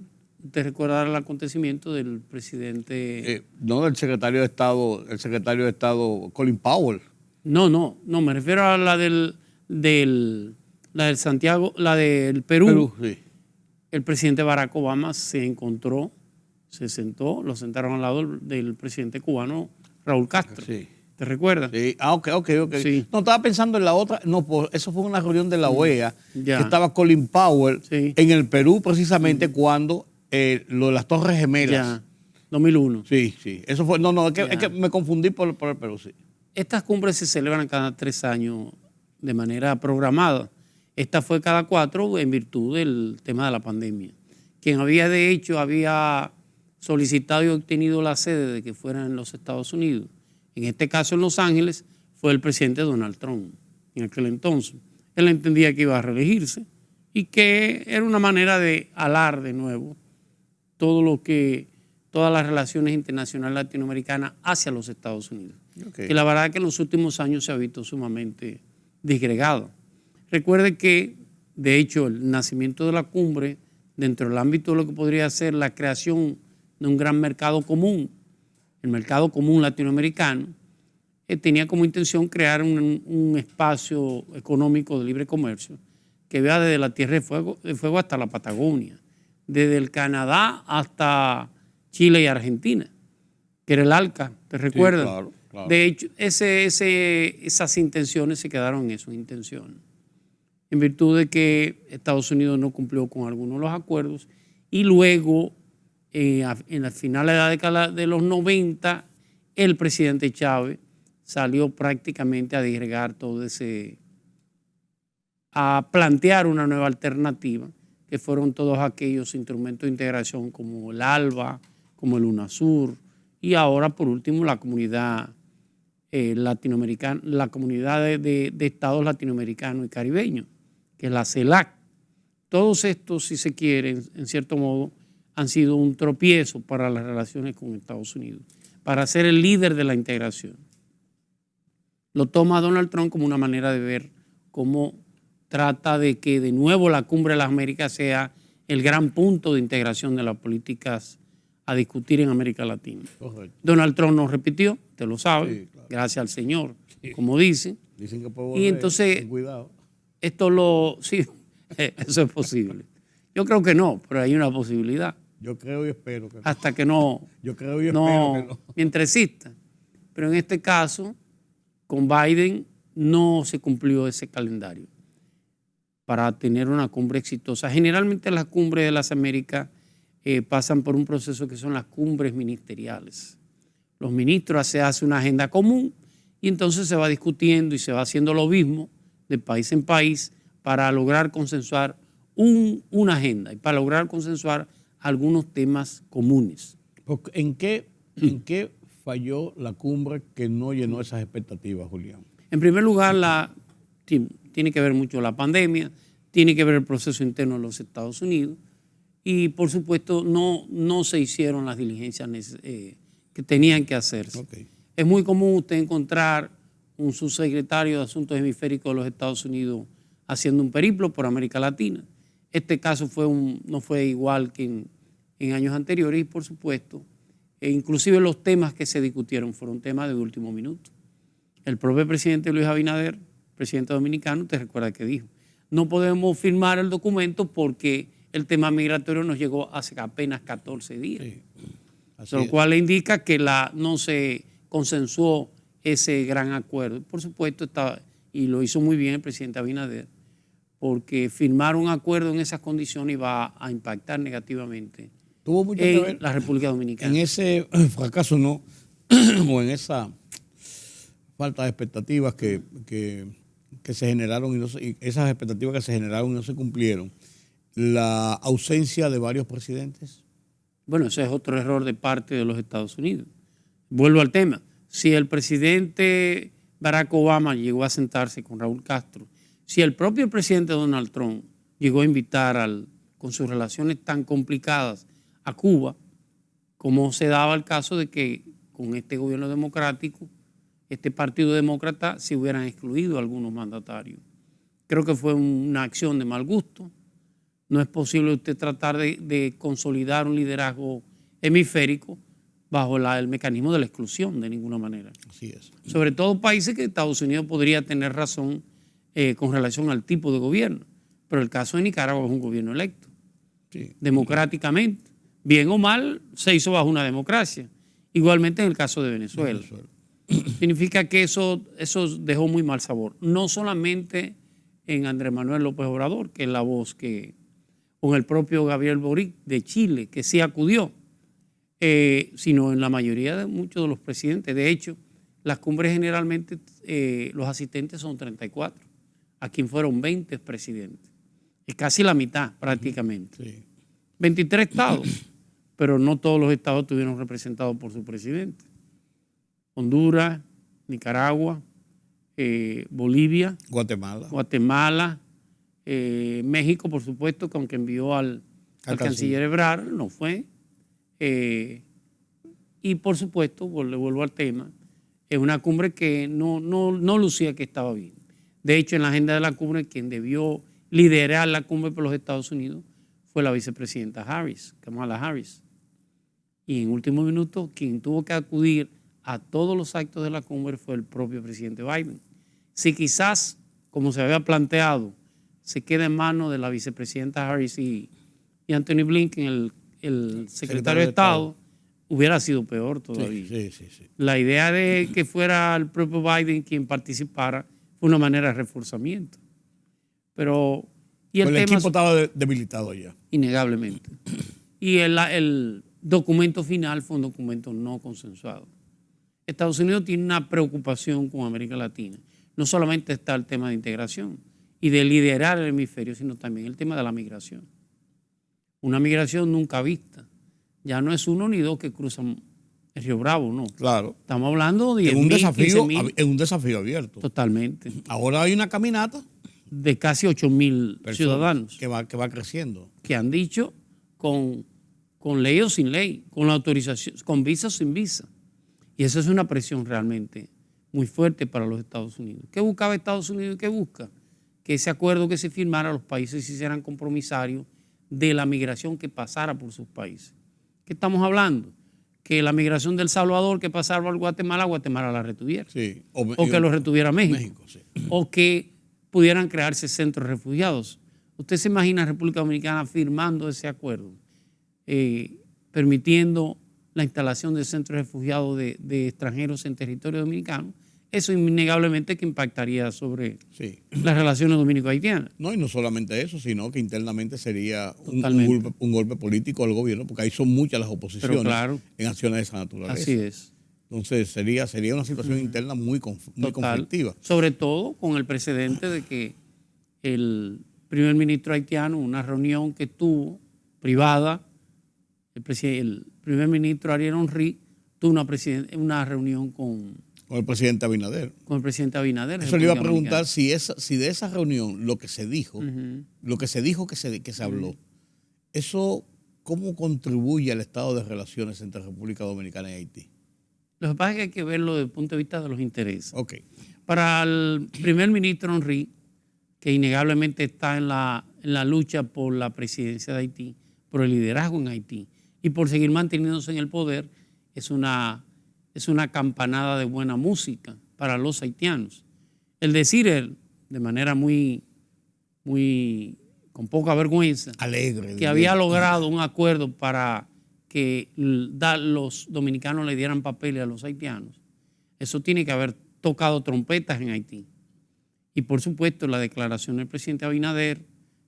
te recordará el acontecimiento del presidente... del secretario de Estado Colin Powell. No, me refiero a la del Santiago, la del Perú. Sí. El presidente Barack Obama se sentó, lo sentaron al lado del presidente cubano Raúl Castro. Sí. ¿Te recuerdas? Sí. Ok. Sí. No, estaba pensando en la otra. No, eso fue una reunión de la OEA, Ya. que estaba Colin Powell en el Perú precisamente cuando lo de las Torres Gemelas. Ya, 2001. Sí. Eso fue. Es que me confundí por el Perú, sí. Estas cumbres se celebran cada 3 años de manera programada. Esta fue cada 4 en virtud del tema de la pandemia. Quien había solicitado y obtenido la sede de que fuera en los Estados Unidos, en este caso en Los Ángeles, fue el presidente Donald Trump en aquel entonces. Él entendía que iba a reelegirse y que era una manera de alar de nuevo todas las relaciones internacionales latinoamericanas hacia los Estados Unidos. Okay. Que la verdad es que en los últimos años se ha visto sumamente disgregado. Recuerde que, de hecho, el nacimiento de la cumbre, dentro del ámbito de lo que podría ser la creación de un gran mercado común, el mercado común latinoamericano, tenía como intención crear un espacio económico de libre comercio que vea desde la Tierra de Fuego hasta la Patagonia, desde el Canadá hasta Chile y Argentina, que era el ALCA, ¿te recuerdas? Sí, claro, claro. De hecho, esas intenciones se quedaron en esas intenciones, en virtud de que Estados Unidos no cumplió con algunos de los acuerdos y luego, en la final de la década de los 90, el presidente Chávez salió prácticamente a disgregar todo a plantear una nueva alternativa, que fueron todos aquellos instrumentos de integración como el ALBA, como el UNASUR, y ahora por último la comunidad latinoamericana, la comunidad de estados latinoamericanos y caribeños, que es la CELAC. Todos estos, si se quiere, en cierto modo, han sido un tropiezo para las relaciones con Estados Unidos, para ser el líder de la integración. Lo toma Donald Trump como una manera de ver cómo trata de que de nuevo la Cumbre de las Américas sea el gran punto de integración de las políticas a discutir en América Latina. Correcto. Donald Trump nos repitió, te lo sabes, Sí, claro. gracias al Señor, como dicen. Dicen que puedo Y entonces, ten cuidado. sí, eso es posible. Yo creo que no, pero hay una posibilidad. Yo creo y espero que no. Hasta que no, Yo creo y espero que no. mientras exista. Pero en este caso, con Biden no se cumplió ese calendario para tener una cumbre exitosa. Generalmente las cumbres de las Américas pasan por un proceso que son las cumbres ministeriales. Los ministros se hace una agenda común y entonces se va discutiendo y se va haciendo lo mismo de país en país para lograr consensuar una agenda y para lograr consensuar algunos temas comunes. ¿En qué falló la cumbre que no llenó esas expectativas, Julián? En primer lugar, tiene que ver mucho la pandemia, tiene que ver el proceso interno de los Estados Unidos y, por supuesto, no se hicieron las diligencias que tenían que hacerse. Okay. Es muy común usted encontrar un subsecretario de Asuntos Hemisféricos de los Estados Unidos haciendo un periplo por América Latina. Este caso no fue igual que en años anteriores y, por supuesto, inclusive los temas que se discutieron fueron temas de último minuto. El propio presidente Luis Abinader, presidente dominicano, te recuerda que dijo, no podemos firmar el documento porque el tema migratorio nos llegó hace apenas 14 días. Sí, lo cual le indica que no se consensuó ese gran acuerdo. Por supuesto, y lo hizo muy bien el presidente Abinader, porque firmar un acuerdo en esas condiciones iba a impactar negativamente ¿Tuvo mucho que ver la República Dominicana? en ese fracaso no, o en esa falta de expectativas que se generaron y esas expectativas que se generaron y no se cumplieron, la ausencia de varios presidentes? Bueno, ese es otro error de parte de los Estados Unidos. Vuelvo al tema. Si el presidente Barack Obama llegó a sentarse con Raúl Castro, si el propio presidente Donald Trump llegó a invitar con sus relaciones tan complicadas a Cuba, como se daba el caso de que con este gobierno democrático, este partido demócrata, se hubieran excluido algunos mandatarios. Creo que fue una acción de mal gusto. No es posible usted tratar de consolidar un liderazgo hemisférico bajo el mecanismo de la exclusión de ninguna manera. Así es. Sobre todo países que Estados Unidos podría tener razón con relación al tipo de gobierno. Pero el caso de Nicaragua es un gobierno electo, Sí. democráticamente. Bien o mal, se hizo bajo una democracia. Igualmente en el caso de Venezuela. Significa que eso dejó muy mal sabor. No solamente en Andrés Manuel López Obrador, que es la voz con el propio Gabriel Boric de Chile, que sí acudió, sino en la mayoría de muchos de los presidentes. De hecho, las cumbres generalmente, los asistentes son 34. Aquí fueron 20 presidentes. Es casi la mitad prácticamente. Sí. 23 estados, pero no todos los estados estuvieron representados por su presidente. Honduras, Nicaragua, Bolivia, Guatemala, México, por supuesto, que aunque envió al canciller Ebrard, no fue. Y por supuesto, le vuelvo al tema, es una cumbre que no lucía que estaba bien. De hecho, en la agenda de la cumbre, quien debió liderar la cumbre por los Estados Unidos fue la vicepresidenta Harris, Kamala Harris. Y en último minuto, quien tuvo que acudir a todos los actos de la cumbre fue el propio presidente Biden. Si quizás, como se había planteado, se queda en manos de la vicepresidenta Harris y Anthony Blinken, el secretario de Estado, hubiera sido peor todavía. Sí. La idea de que fuera el propio Biden quien participara fue una manera de reforzamiento. Pero el equipo estaba debilitado ya. Innegablemente. Y el documento final fue un documento no consensuado. Estados Unidos tiene una preocupación con América Latina. No solamente está el tema de integración y de liderar el hemisferio, sino también el tema de la migración. Una migración nunca vista. Ya no es uno ni dos que cruzan el Río Bravo, no. Claro. Estamos hablando de 10.000, es un desafío abierto. Totalmente. Ahora hay una caminata de casi 8.000 ciudadanos que va creciendo. Que han dicho con ley o sin ley, con la autorización, con visa o sin visa. Y eso es una presión realmente muy fuerte para los Estados Unidos. ¿Qué buscaba Estados Unidos y qué busca? Que ese acuerdo que se firmara, los países se hicieran compromisarios de la migración que pasara por sus países. ¿Qué estamos hablando? Que la migración del Salvador que pasara al Guatemala la retuviera. Sí. O que lo retuviera México. Sí. O que pudieran crearse centros de refugiados. ¿Usted se imagina a República Dominicana firmando ese acuerdo, permitiendo la instalación de centros de refugiados de extranjeros en territorio dominicano? Eso innegablemente que impactaría sobre las relaciones dominico-haitianas. No, y no solamente eso, sino que internamente sería un golpe político al gobierno, porque ahí son muchas las oposiciones en acciones de esa naturaleza. Así es. Entonces sería una situación interna muy conflictiva. Sobre todo con el precedente de que el primer ministro haitiano, una reunión que tuvo privada, el primer ministro Ariel Henry tuvo una reunión con el presidente Abinader. Con el presidente Abinader. Eso le iba a preguntar si de esa reunión lo que se dijo, que se habló, eso ¿cómo contribuye al estado de relaciones entre República Dominicana y Haití? Lo que pasa es que hay que verlo desde el punto de vista de los intereses. Okay. Para el primer ministro Henry, que innegablemente está en la lucha por la presidencia de Haití, por el liderazgo en Haití y por seguir manteniéndose en el poder, es una campanada de buena música para los haitianos. El decir él, de manera muy con poca vergüenza, alegre, que había logrado un acuerdo para que los dominicanos le dieran papeles a los haitianos, eso tiene que haber tocado trompetas en Haití. Y por supuesto la declaración del presidente Abinader,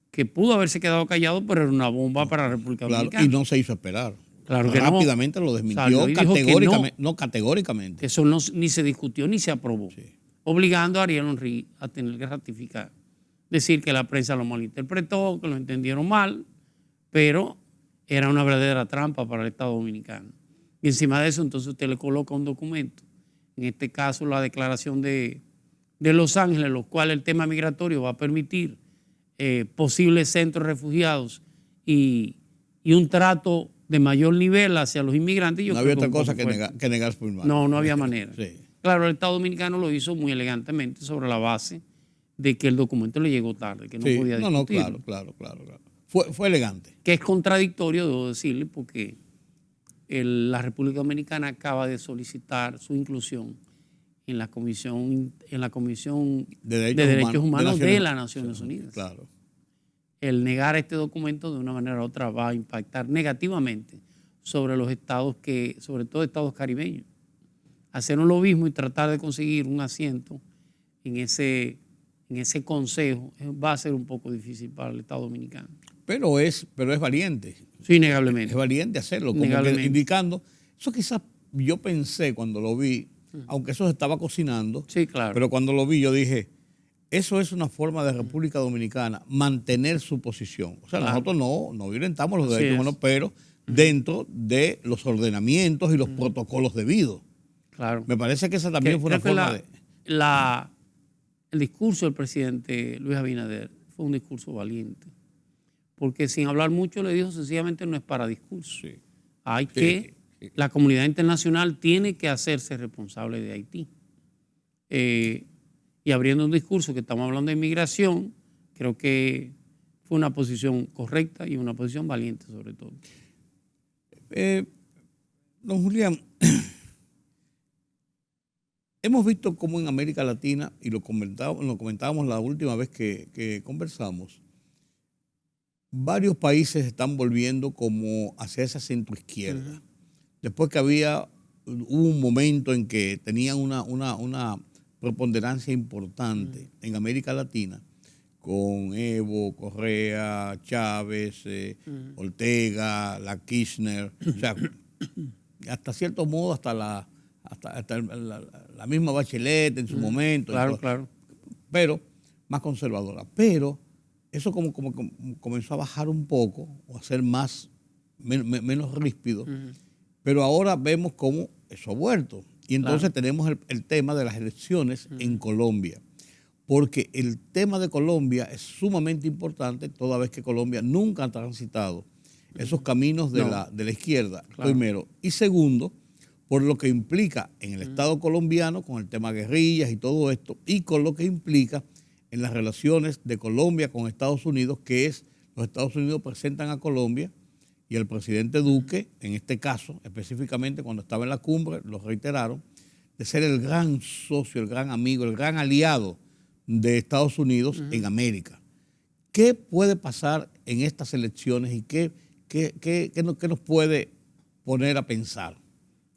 que pudo haberse quedado callado, pero era una bomba para la República Dominicana. Y no se hizo esperar. Claro que rápidamente lo desmintió categóricamente. Que eso ni se discutió ni se aprobó, obligando a Ariel Henry a tener que ratificar. Decir que la prensa lo malinterpretó, que lo entendieron mal, pero era una verdadera trampa para el Estado Dominicano. Y encima de eso, entonces usted le coloca un documento, en este caso la declaración de Los Ángeles, lo cual el tema migratorio va a permitir posibles centros de refugiados y un trato de mayor nivel hacia los inmigrantes. No había otra cosa que negar por mal. No había manera. Sí. Claro, el Estado Dominicano lo hizo muy elegantemente sobre la base de que el documento le llegó tarde, que no podía discutirlo. Claro. Fue elegante. Que es contradictorio, debo decirle, porque la República Dominicana acaba de solicitar su inclusión en la Comisión de Derechos Humanos de las Naciones Unidas. Claro. El negar este documento de una manera u otra va a impactar negativamente sobre los estados sobre todo estados caribeños. Hacer un lobismo y tratar de conseguir un asiento en ese consejo va a ser un poco difícil para el Estado Dominicano. Pero es valiente. Sí, innegablemente. Es valiente hacerlo, como que indicando. Eso quizás yo pensé cuando lo vi, aunque eso se estaba cocinando, sí, claro. Pero cuando lo vi yo dije, eso es una forma de República Dominicana mantener su posición. O sea, nosotros no violentamos los derechos humanos, pero dentro de los ordenamientos y los protocolos debidos. Claro. Me parece que esa también fue una forma de... El discurso del presidente Luis Abinader fue un discurso valiente, porque sin hablar mucho le dijo sencillamente no es para discurso. Sí. La comunidad internacional tiene que hacerse responsable de Haití. Y abriendo un discurso que estamos hablando de inmigración, creo que fue una posición correcta y una posición valiente sobre todo. Don Julián, hemos visto cómo en América Latina, y lo comentábamos la última vez que conversamos, varios países están volviendo como hacia esa centroizquierda. Después que hubo un momento en que tenían una preponderancia importante en América Latina, con Evo, Correa, Chávez, Ortega, la Kirchner, o sea, hasta cierto modo hasta la misma Bachelet en su momento. Claro. Pero más conservadora. Pero eso como comenzó a bajar un poco, o a ser menos ríspido. Pero ahora vemos cómo eso ha vuelto. Y entonces tenemos el tema de las elecciones en Colombia. Porque el tema de Colombia es sumamente importante, toda vez que Colombia nunca ha transitado esos caminos de la izquierda, primero. Y segundo, por lo que implica en el Estado colombiano, con el tema guerrillas y todo esto, y con lo que implica en las relaciones de Colombia con Estados Unidos, que es, los Estados Unidos presentan a Colombia y el presidente Duque, en este caso, específicamente cuando estaba en la cumbre, lo reiteraron, de ser el gran socio, el gran amigo, el gran aliado de Estados Unidos en América. ¿Qué puede pasar en estas elecciones y qué nos puede poner a pensar?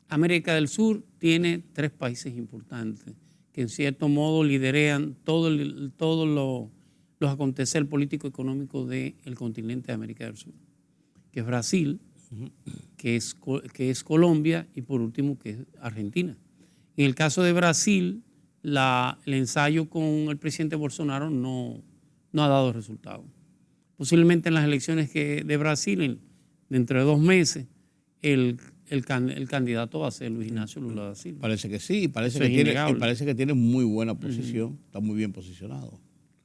América del Sur tiene 3 países importantes que en cierto modo liderean todos los acontecer político-económico del continente de América del Sur, que es Brasil, que es Colombia y por último que es Argentina. En el caso de Brasil, el ensayo con el presidente Bolsonaro no ha dado resultado. Posiblemente en las elecciones de Brasil, dentro de 2 meses, el candidato va a ser Luis Ignacio Lula da Silva. Parece que sí, parece que tiene muy buena posición, está muy bien posicionado.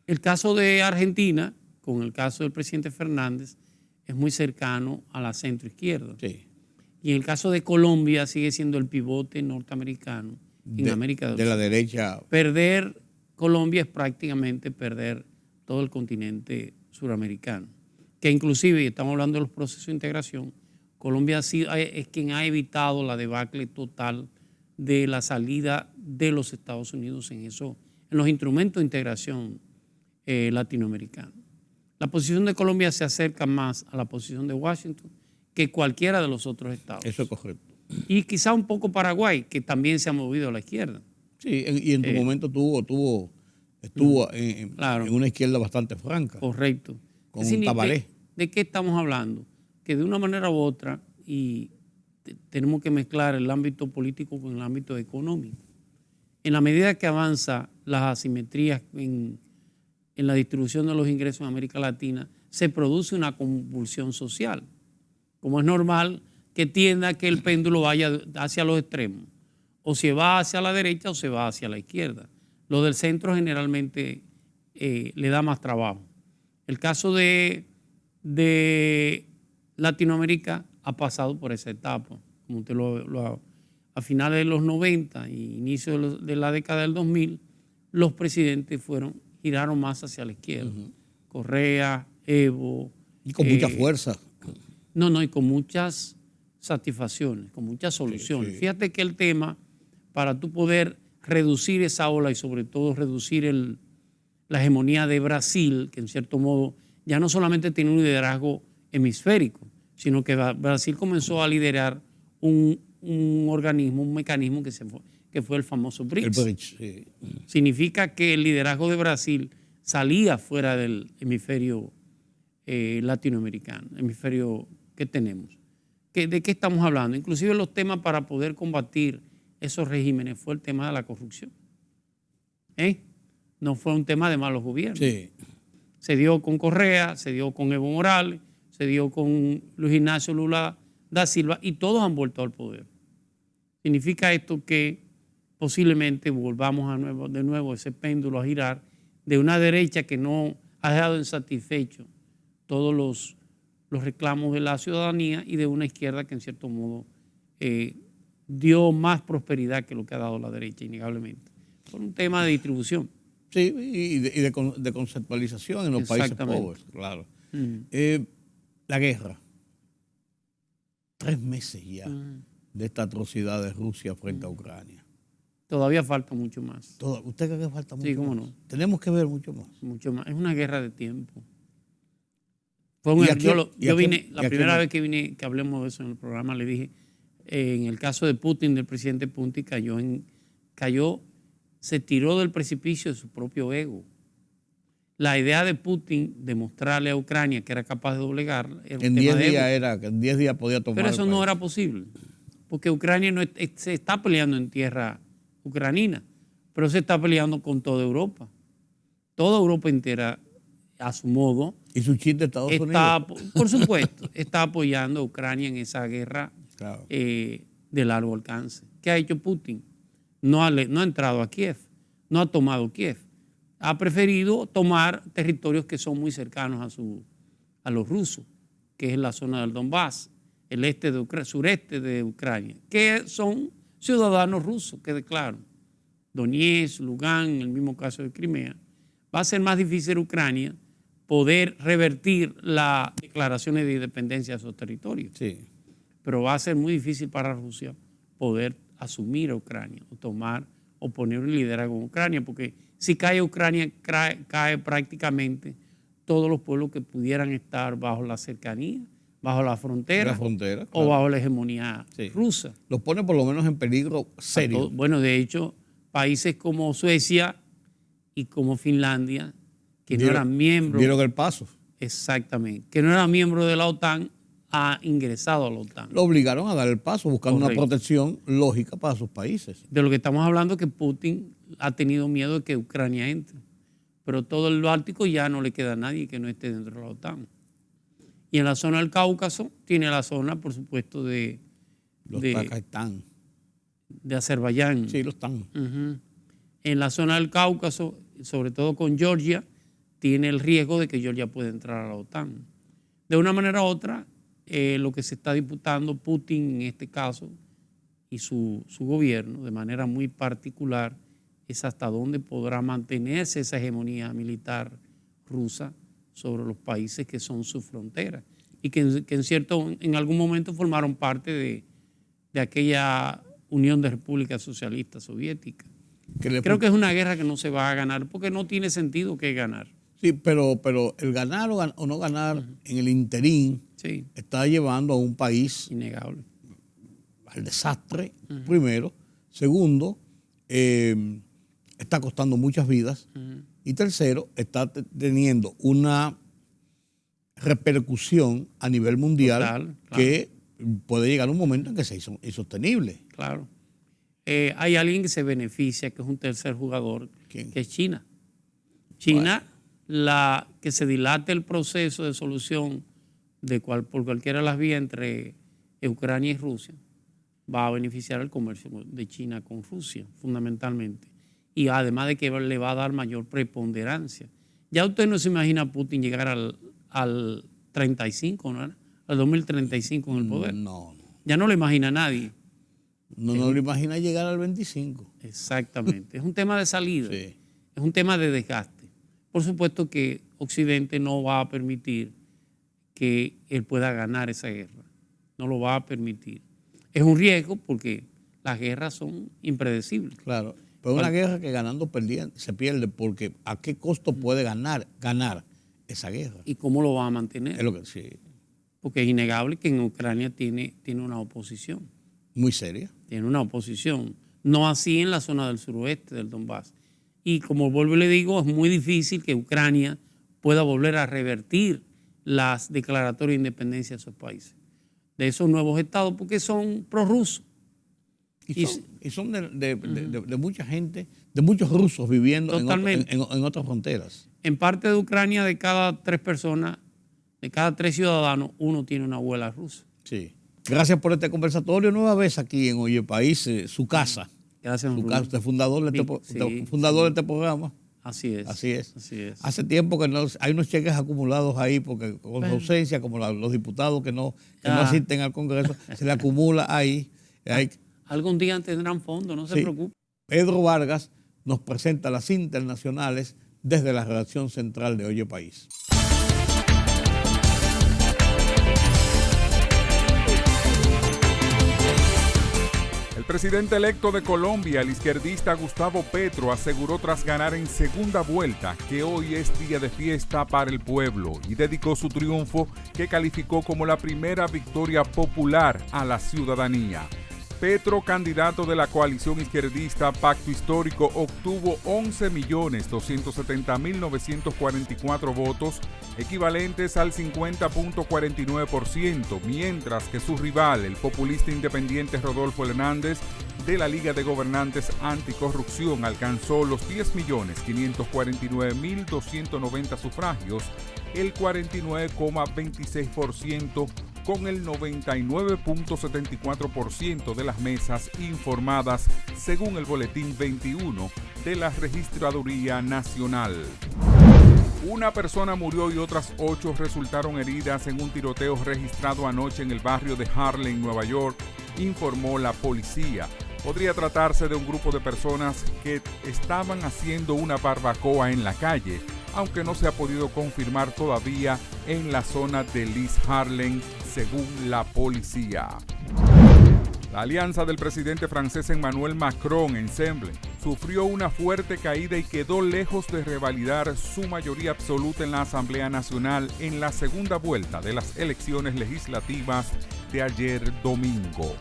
El caso de Argentina, con el caso del presidente Fernández, es muy cercano a la centroizquierda. Sí. Y en el caso de Colombia sigue siendo el pivote norteamericano en América del Sur. De la derecha. Perder Colombia es prácticamente perder todo el continente suramericano, que inclusive, y estamos hablando de los procesos de integración, Colombia es quien ha evitado la debacle total de la salida de los Estados Unidos en los instrumentos de integración latinoamericanos. La posición de Colombia se acerca más a la posición de Washington que cualquiera de los otros estados. Eso es correcto. Y quizá un poco Paraguay, que también se ha movido a la izquierda. Sí, y en tu momento estuvo en una izquierda bastante franca. Correcto. Con un Tabaré. ¿De qué estamos hablando? Que de una manera u otra, y tenemos que mezclar el ámbito político con el ámbito económico. En la medida que avanza las asimetrías en la distribución de los ingresos en América Latina, se produce una convulsión social. Como es normal que tienda a que el péndulo vaya hacia los extremos. O se va hacia la derecha o se va hacia la izquierda. Lo del centro generalmente le da más trabajo. El caso de Latinoamérica ha pasado por esa etapa. Como usted a finales de los 90 y inicio de la década del 2000, los presidentes giraron más hacia la izquierda. Correa, Evo. Y con mucha fuerza. Y con muchas satisfacciones, con muchas soluciones. Sí. Fíjate que el tema, para tú poder reducir esa ola y sobre todo reducir la hegemonía de Brasil, que en cierto modo ya no solamente tiene un liderazgo hemisférico, sino que Brasil comenzó a liderar un organismo, un mecanismo que fue el famoso BRICS. El BRICS, sí. Significa que el liderazgo de Brasil salía fuera del hemisferio latinoamericano, hemisferio que tenemos. ¿De qué estamos hablando? Inclusive los temas para poder combatir esos regímenes fue el tema de la corrupción. No fue un tema de malos gobiernos. Sí. Se dio con Correa, se dio con Evo Morales, se dio con Luis Ignacio Lula da Silva y todos han vuelto al poder. Significa esto que posiblemente volvamos de nuevo ese péndulo a girar de una derecha que no ha dejado insatisfecho todos los reclamos de la ciudadanía y de una izquierda que en cierto modo dio más prosperidad que lo que ha dado la derecha, innegablemente, por un tema de distribución. Sí, y de conceptualización en los países pobres, claro. La guerra. 3 meses ya de esta atrocidad de Rusia frente a Ucrania. Todavía falta mucho más. ¿Usted cree que falta mucho más? Sí, cómo no. Tenemos que ver mucho más. Mucho más. Es una guerra de tiempo. Yo vine, la primera vez que vine, que hablemos de eso en el programa, le dije, en el caso de Putin, del presidente Putin, se tiró del precipicio de su propio ego. La idea de Putin de mostrarle a Ucrania que era capaz de doblegar era en 10 días que en 10 días podía tomar. Pero eso no era posible, porque Ucrania se está peleando en tierra ucranina, pero se está peleando con toda Europa. Toda Europa entera, a su modo, y su chiste de Estados Unidos. Por supuesto, está apoyando a Ucrania en esa guerra, claro, de largo alcance. ¿Qué ha hecho Putin? No ha entrado a Kiev, no ha tomado Kiev. Ha preferido tomar territorios que son muy cercanos a los rusos, que es la zona del Donbass, el sureste de Ucrania, que son ciudadanos rusos, que declaro. Donetsk, Lugansk, en el mismo caso de Crimea. Va a ser más difícil Ucrania poder revertir las declaraciones de independencia de esos territorios. Sí. Pero va a ser muy difícil para Rusia poder asumir a Ucrania o poner un liderazgo en Ucrania, porque si cae Ucrania, cae prácticamente todos los pueblos que pudieran estar bajo la cercanía, bajo la frontera, claro, o bajo la hegemonía rusa. Los pone por lo menos en peligro serio. Bueno, de hecho, países como Suecia y como Finlandia, que no eran miembros. Vieron el paso. Exactamente. Que no eran miembros de la OTAN, ha ingresado a la OTAN. Lo obligaron a dar el paso, buscando una protección lógica para sus países. De lo que estamos hablando es que Putin ha tenido miedo de que Ucrania entre. Pero todo el Báltico ya no le queda a nadie que no esté dentro de la OTAN. Y en la zona del Cáucaso tiene la zona, por supuesto, de Azerbaiyán. Sí, los están. En la zona del Cáucaso, sobre todo con Georgia, tiene el riesgo de que Georgia pueda entrar a la OTAN. De una manera u otra, lo que se está disputando Putin en este caso y su gobierno de manera muy particular es hasta dónde podrá mantenerse esa hegemonía militar rusa sobre los países que son su frontera y que en algún momento formaron parte de aquella Unión de Repúblicas Socialistas Soviéticas. Creo que es una guerra que no se va a ganar porque no tiene sentido que ganar. Sí, pero el ganar o no ganar en el interín está llevando a un país innegable al desastre, primero. Segundo, está costando muchas vidas. Y tercero, está teniendo una repercusión a nivel mundial claro. Que puede llegar un momento en que sea insostenible. Claro. Hay alguien que se beneficia, que es un tercer jugador, ¿Quién? Que es China. China, que se dilate el proceso de solución por cualquiera de las vías entre Ucrania y Rusia, va a beneficiar el comercio de China con Rusia, fundamentalmente. Y además de que le va a dar mayor preponderancia. Ya usted no se imagina a Putin llegar al 35, ¿no? Al 2035 en el poder. No. Ya no lo imagina nadie. No lo imagina llegar al 25. Exactamente. Es un tema de salida. Sí. Es un tema de desgaste. Por supuesto que Occidente no va a permitir que él pueda ganar esa guerra. No lo va a permitir. Es un riesgo porque las guerras son impredecibles. Claro. Pero una guerra que ganando se pierde porque ¿a qué costo puede ganar esa guerra? ¿Y cómo lo va a mantener? Es lo que sí. Porque es innegable que en Ucrania tiene una oposición. Muy seria. Tiene una oposición. No así en la zona del suroeste del Donbass. Y como vuelvo y le digo, es muy difícil que Ucrania pueda volver a revertir las declaratorias de independencia de esos países, de esos nuevos estados, porque son prorrusos. Y son de mucha gente, de muchos rusos viviendo en otras fronteras. En parte de Ucrania, de cada 3 personas, de cada 3 ciudadanos, uno tiene una abuela rusa. Sí. Gracias por este conversatorio. Nueva vez aquí en Oye País, su casa. Gracias, su casa. Usted es fundador de este programa. Así es. Así es. Así es. Hace tiempo que hay unos cheques acumulados ahí, porque con su ausencia, como los diputados que no asisten al Congreso, se le acumula ahí. Algún día tendrán fondos, no se preocupe. Pedro Vargas nos presenta las internacionales desde la redacción central de Oye País. El presidente electo de Colombia, el izquierdista Gustavo Petro, aseguró tras ganar en segunda vuelta que hoy es día de fiesta para el pueblo y dedicó su triunfo, que calificó como la primera victoria popular, a la ciudadanía. Petro, candidato de la coalición izquierdista Pacto Histórico, obtuvo 11.270.944 votos, equivalentes al 50.49%, mientras que su rival, el populista independiente Rodolfo Hernández, de la Liga de Gobernantes Anticorrupción, alcanzó los 10.549.290 sufragios, el 49,26%, con el 99.74% de las mesas informadas, según el Boletín 21 de la Registraduría Nacional. Una persona murió y otras 8 resultaron heridas en un tiroteo registrado anoche en el barrio de Harlem, Nueva York, informó la policía. Podría tratarse de un grupo de personas que estaban haciendo una barbacoa en la calle, aunque no se ha podido confirmar todavía en la zona de East Harlem, según la policía. La alianza del presidente francés Emmanuel Macron, Ensemble, sufrió una fuerte caída y quedó lejos de revalidar su mayoría absoluta en la Asamblea Nacional en la segunda vuelta de las elecciones legislativas de ayer domingo.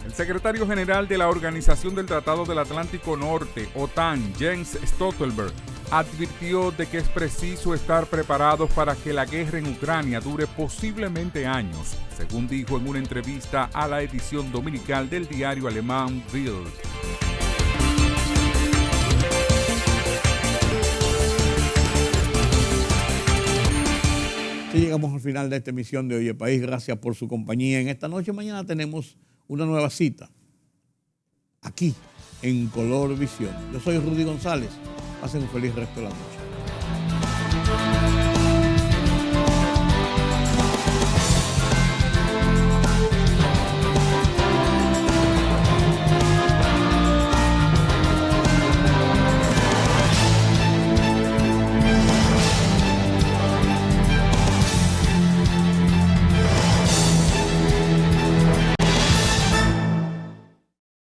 El secretario general de la Organización del Tratado del Atlántico Norte, OTAN, Jens Stoltenberg, advirtió de que es preciso estar preparados para que la guerra en Ucrania dure posiblemente años, según dijo en una entrevista a la edición dominical del diario alemán Bild. Sí, llegamos al final de esta emisión de Oye País. Gracias por su compañía. En esta noche, mañana tenemos una nueva cita aquí en Color Visión. Yo soy Rudy González. Pasen un feliz resto de la noche.